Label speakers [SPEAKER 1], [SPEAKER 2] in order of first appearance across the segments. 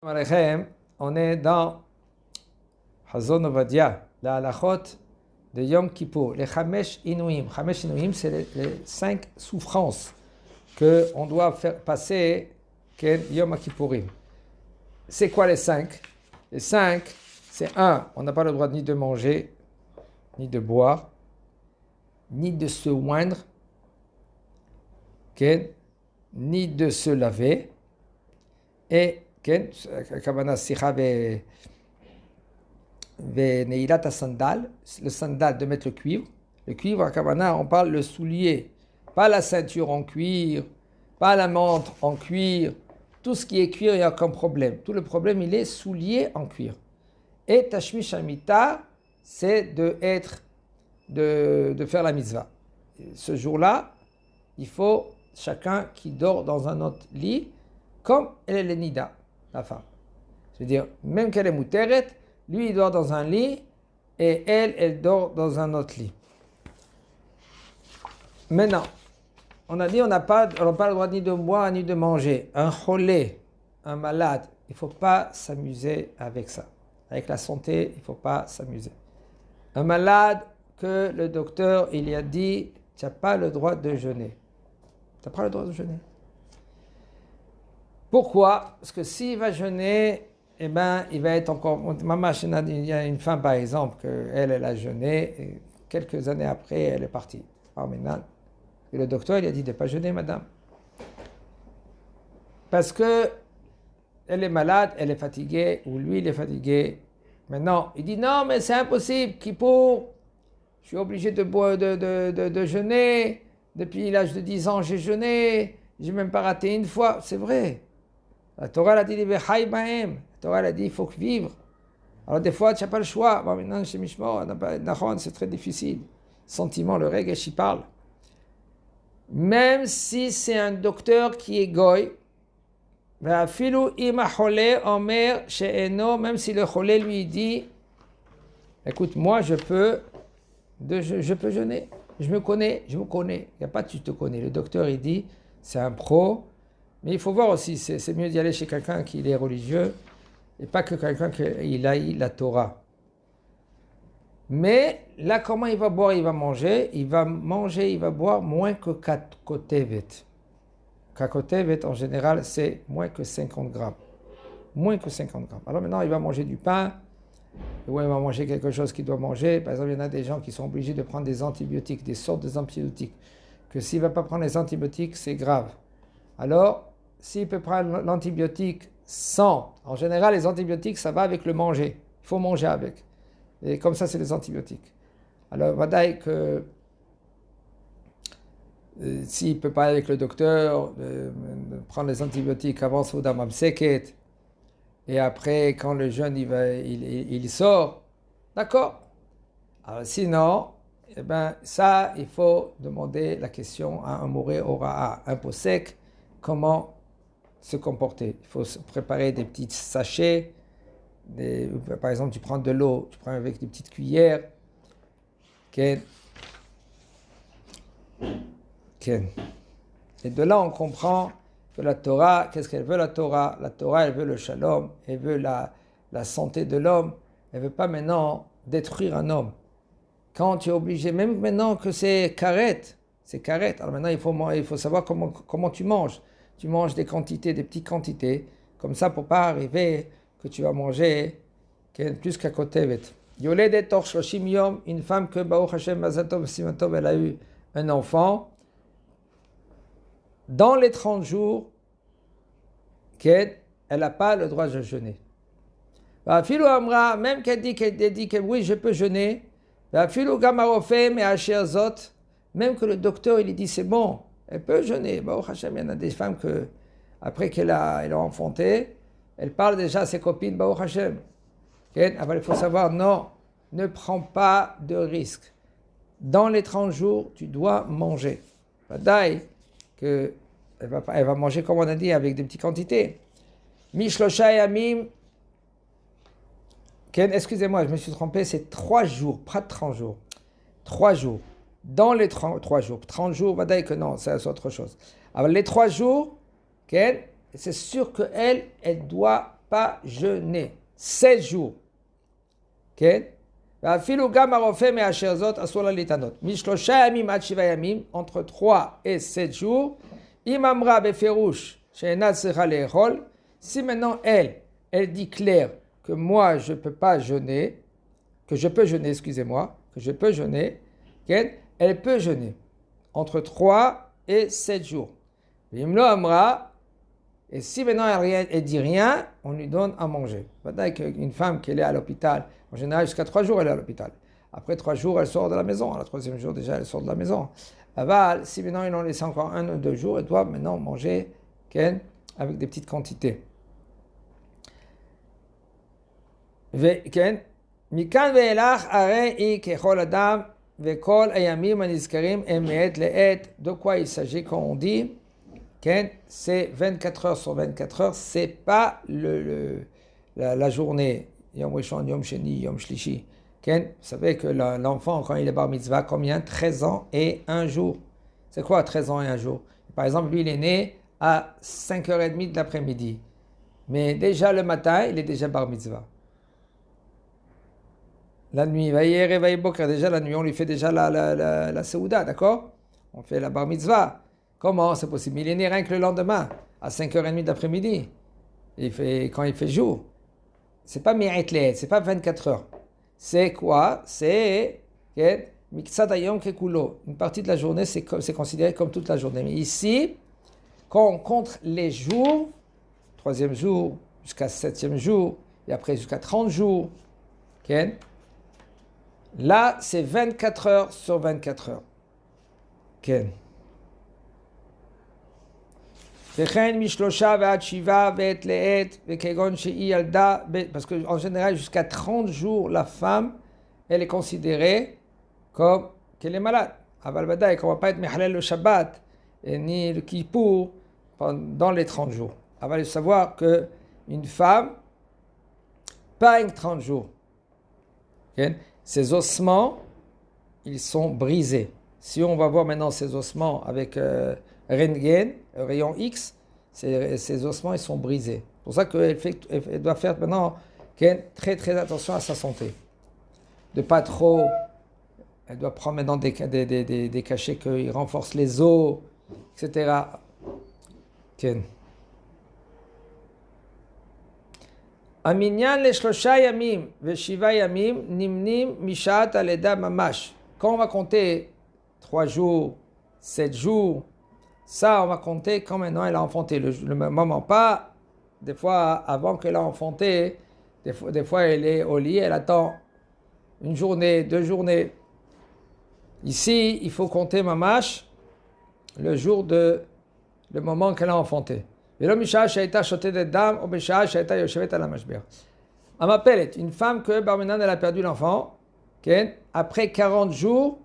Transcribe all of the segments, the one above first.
[SPEAKER 1] Alechem, on est dans Hazon Ovadia, la halachot de Yom Kippour, les Chamesh Inouim. Chamesh Inouim, c'est les 5 souffrances qu'on doit faire passer Yom Kippourim. C'est quoi les 5? Les 5, c'est 1, on n'a pas le droit ni de manger, ni de boire, ni de se oindre, ni de se laver, et הכוונה שיחה ונעילת הסנדל, le sandal de mettre le cuivre. Le cuivre, הכוונה, on parle le soulier, pas la ceinture en cuir, pas la montre en cuir. Tout ce qui est cuir, il n'y a aucun problème. Tout le problème, il est soulier en cuir. Et tashmish amita, c'est de faire la mitzvah. Ce jour-là, il faut chacun qui dort dans un autre lit, comme elle est nida, la femme. C'est-à-dire, même qu'elle est mouteret, lui, il dort dans un lit, et elle dort dans un autre lit. Maintenant, on a dit on n'a pas le droit ni de boire ni de manger. Un cholé, un malade, il ne faut pas s'amuser avec ça. Avec la santé, il ne faut pas s'amuser. Un malade que le docteur, il lui a dit, tu n'as pas le droit de jeûner. Tu n'as pas le droit de jeûner. Pourquoi? Parce que s'il va jeûner, eh ben, il va être encore... Il y a une femme, par exemple, elle a jeûné, et quelques années après, elle est partie. Alors maintenant, et le docteur, il a dit de ne pas jeûner, madame. Parce que elle est malade, elle est fatiguée, ou lui, il est fatigué. Maintenant, il dit non, mais c'est impossible, Kippour, je suis obligé de jeûner. Depuis l'âge de 10 ans, j'ai jeûné, j'ai même pas raté une fois. C'est vrai. La Torah a dit, la Torah a dit, il faut vivre. Alors des fois, tu n'as pas le choix. Bon, maintenant, chez Mishmor, c'est très difficile. Sentiment, le regesh, il parle. Même si c'est un docteur qui est goy, même si le cholé lui dit, écoute, moi je peux jeûner. Je me connais. Il n'y a pas tu te connais. Le docteur, il dit, c'est un pro. Mais il faut voir aussi, c'est mieux d'y aller chez quelqu'un qui est religieux et pas que quelqu'un qui aille la Torah. Mais là, comment il va boire, il va manger, il va boire moins que kakotevet. Kakotevet, en général, c'est moins que 50 grammes. Moins que 50 grammes. Alors maintenant, il va manger du pain, ou il va manger quelque chose qu'il doit manger. Par exemple, il y en a des gens qui sont obligés de prendre des antibiotiques, des sortes d'antibiotiques, que s'il ne va pas prendre les antibiotiques, c'est grave. Alors, s'il peut prendre l'antibiotique sans, en général, les antibiotiques, ça va avec le manger. Il faut manger avec. Et comme ça, c'est les antibiotiques. Alors, vadaï que s'il ne peut pas aller avec le docteur, de prendre les antibiotiques avant Soudamam Seket, et après, quand le jeûne il sort, d'accord. Alors, sinon, eh ben, ça, il faut demander la question à un moré Hora'a, un pot sec, comment se comporter. Il faut se préparer des petits sachets. Par exemple, tu prends de l'eau, tu prends avec des petites cuillères. Et de là, on comprend que la Torah, qu'est-ce qu'elle veut la Torah? La Torah, elle veut le shalom, elle veut la santé de l'homme. Elle ne veut pas maintenant détruire un homme. Quand tu es obligé, même maintenant que c'est karet. Alors maintenant, il faut savoir comment tu manges. Tu manges des quantités, des petites quantités, comme ça pour pas arriver que tu vas manger plus qu'à côté. Yoledet or shoshim yom, une femme que Baruch Hashem Mazatov Simatov, elle a eu un enfant. Dans les 30 jours, elle n'a pas le droit de jeûner. Philo Amra, même qu'elle dit que oui, je peux jeûner. Philo Gamarofe, mais Asher Zot, même que le docteur il dit c'est bon. Elle peut jeûner. Baruch Hashem, il y en a des femmes que, après qu'elle a enfanté, elle parle déjà à ses copines, Baruch Hashem. Alors il faut savoir, non, ne prends pas de risque. Dans les 30 jours, tu dois manger. Elle va manger, comme on a dit, avec des petites quantités. Mishlosha yamim. Excusez-moi, je me suis trompé, c'est 3 jours, pas 30 jours. 3 jours. Dans les 3 jours. 30 jours, va dire que non, c'est autre chose. Alors les 3 jours, c'est sûr qu'elle ne doit pas jeûner. 7 jours. כן? ואפילו גם הרופא מאשר זאת, אסור לה להתענות. משלושה ימים עד 7 ימים, entre 3 et 7 jours, אם אמרה בפירוש שאינה צריכה לאכול, si maintenant elle dit clair que moi je peux pas jeûner, que je peux jeûner, excusez-moi, que je peux jeûner, כן? Elle peut jeûner entre 3 et 7 jours. ואם לא אמרה, et si maintenant elle dit rien, on lui donne à manger. Une femme qui est à l'hôpital, en général jusqu'à 3 jours elle est à l'hôpital. Après 3 jours elle sort de la maison. Le 3e jour déjà elle sort de la maison. Aval, si maintenant il en laisse encore 1 ou 2 jours, elle doit maintenant manger avec des petites quantités. מכאן ואילך הרי היא ככל אדם וכל הימים הנזכרים הם מעת לעת. De quoi il s'agit quand on dit c'est 24 heures sur 24 heures, c'est pas la journée. Yom Rishon, Yom Sheni, Yom Shlishi. Vous savez que l'enfant, quand il est bar mitzvah, combien? 13 ans et 1 jour. C'est quoi 13 ans et 1 jour? Par exemple, lui, il est né à 5h30 de l'après-midi. Mais déjà le matin, il est déjà bar mitzvah. La nuit, déjà la nuit, on lui fait déjà la Seouda, d'accord? On fait la bar mitzvah. Comment c'est possible? Il est né rien que le lendemain, à 5h30 d'après-midi. Quand il fait jour. C'est pas mi'etlet, c'est pas 24 heures. C'est quoi? C'est miksat hayom kekulo. Une partie de la journée, c'est considéré comme toute la journée. Mais ici, quand on compte les jours, 3e jour, jusqu'à 7e jour, et après jusqu'à 30 jours, là, c'est 24 heures sur 24 heures. וכן משלושה ועד 7 ועת לעת וכגון שהיא ילדה, parce qu'en général jusqu'à 30 jours la femme elle est considérée comme qu'elle est malade. אבל ודאי qu'on va pas être מחלל le Shabbat ni le Kippour dans les 30 jours. אבל il faut savoir que une femme pas une 30 jours, ses ossements ils sont brisés. Si on va voir maintenant ses ossements avec Röntgen, rayon X, ces ossements ils sont brisés. C'est pour ça qu'elle doit faire maintenant très très attention à sa santé. De pas trop, elle doit prendre maintenant des cachets qui renforcent les os, etc. המניין לשלושה ימים ו7 ימים נמנים משעת הלידה ממש. Quand on va compter 3 jours, 7 jours, ça, on va compter quand maintenant elle a enfanté. Le moment pas, des fois avant qu'elle a enfanté, des fois elle est au lit, elle attend 1 journée, 2 journées. Ici, il faut compter mamash le moment qu'elle a enfanté. ולא משעה שהייתה שותתת דם או בשעה שהייתה יושבת על המשבר. המפלת, une femme que Barmenan elle a perdu l'enfant, après 40 jours,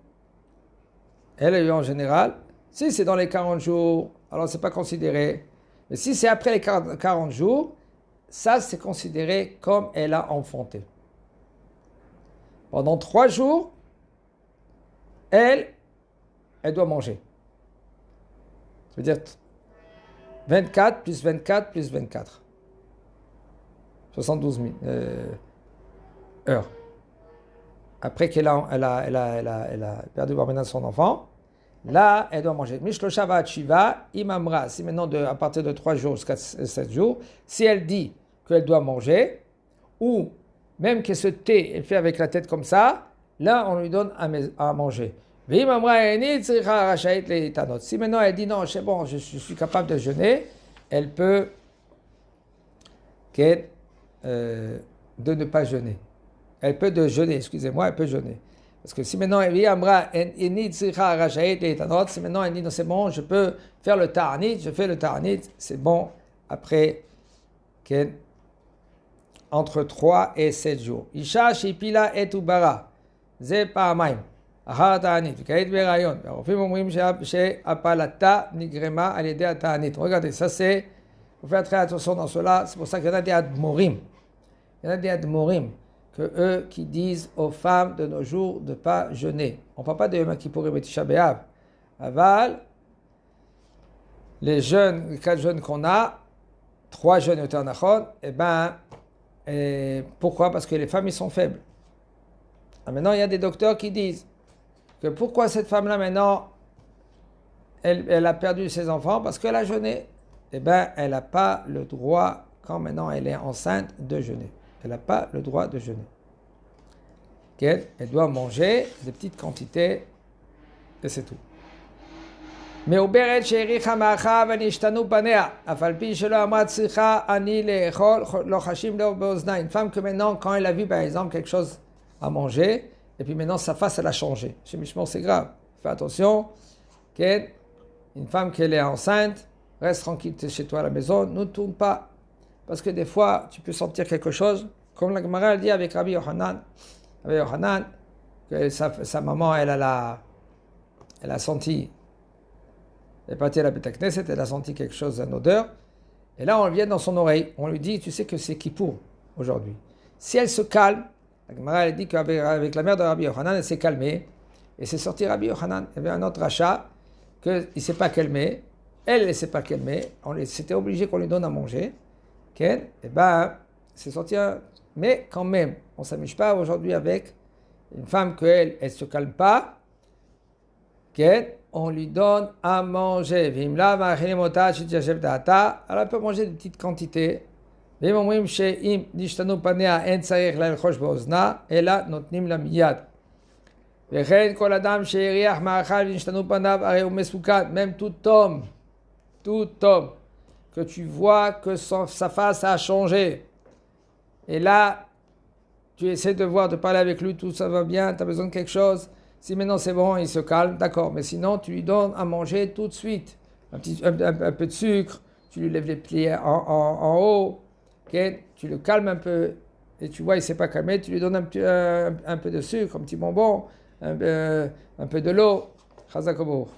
[SPEAKER 1] elle a eu en général. Si c'est dans les 40 jours, alors c'est pas considéré. Mais si c'est après les 40 jours, ça c'est considéré comme elle a enfanté. Pendant 3 jours, elle doit manger. Ça veut dire 24 plus 24 plus 24. 72 000 heures. Après qu'elle a perdu maintenant son enfant, là, elle doit manger. Mishlosha va Shiva, imamra. Si maintenant, à partir de 3 jours jusqu'à 7 jours, si elle dit qu'elle doit manger, ou même qu'elle se tait, elle fait avec la tête comme ça, là, on lui donne à manger. Si maintenant elle dit non, c'est bon, je suis capable de jeûner, elle peut de ne pas jeûner. Elle peut excusez-moi, elle peut jeûner. Parce que si maintenant elle dit si maintenant elle dit non, c'est bon, je peux faire le ta'anit, je fais le ta'anit, c'est bon, après entre 3 et 7 jours. Isha shipila et ubara, ze pa'amayim. אחר התענית, וכעת בהיריון, והרופאים אומרים שהפלתה נגרמה על ידי התענית. Regardez, ça c'est, faut faire très attention dans cela, c'est pour ça qu'il y en a des admorim. Il y en a des admorim, que eux qui disent aux femmes de nos jours de ne pas jeûner. On ne parle pas de Yom Kippour et Tisha B'Av. Aval, les 4 jeûnes qu'on a, 3 jeûnes יותר נכון, et pourquoi? Parce que les femmes, ils sont faibles. Alors maintenant, il y a des docteurs qui disent que pourquoi cette femme-là, maintenant, elle a perdu ses enfants? Parce qu'elle a jeûné. Elle n'a pas le droit, quand maintenant elle est enceinte, de jeûner. Elle n'a pas le droit de jeûner. Okay? Elle doit manger des petites quantités, et c'est tout. מעוברת שהאריכה מאחה ונשתנו פניה, אף על פי שלא אמרה צריכה אני לאכול, לוחשים לו באוזניים. Une femme que maintenant, quand elle a vu par exemple quelque chose à manger, et puis maintenant sa face elle a changé. Chez Mishmor c'est grave. Fais attention. Okay? Une femme qui est enceinte, reste tranquille chez toi à la maison, ne tourne pas. Parce que des fois, tu peux sentir quelque chose, comme la Gemara dit avec Rabbi Yochanan, que sa maman, elle a senti, elle est partie à la Beth Knesset, elle a senti quelque chose, une odeur, et là on vient dans son oreille, on lui dit, tu sais que c'est Kippour aujourd'hui. Si elle se calme, la Gemara elle dit qu'avec la mère de Rabbi Yochanan, elle s'est calmée, et c'est sorti Rabbi Yochanan. Il y avait un autre rachat, qu'il ne s'est pas calmé, elle ne s'est pas calmée, c'était obligé qu'on lui donne à manger, c'est sorti, mais quand même, on ne s'amuse pas aujourd'hui avec une femme qu'elle ne se calme pas, on lui donne à manger. Alors elle peut manger de petites quantités. ואם אומרים שאם נשתנו פניה אין צריך ללחוש באוזנה, אלא נותנים לה מיד. וכן כל אדם שהריח מאכל ונשתנו פניו הרי הוא מסוכן. Même tout homme que tu vois que sa face a changé, et là tu essaies de voir, de parler avec lui, tout ça va bien, tu as besoin de quelque chose, si maintenant c'est bon, il se calme, d'accord, mais sinon tu lui donnes à manger tout de suite, un peu de sucre, tu lui lèves les pieds en haut, okay? Tu le calmes un peu, et tu vois il ne s'est pas calmé, tu lui donnes un peu de sucre, un petit bonbon, un peu de l'eau. Chazak Obour.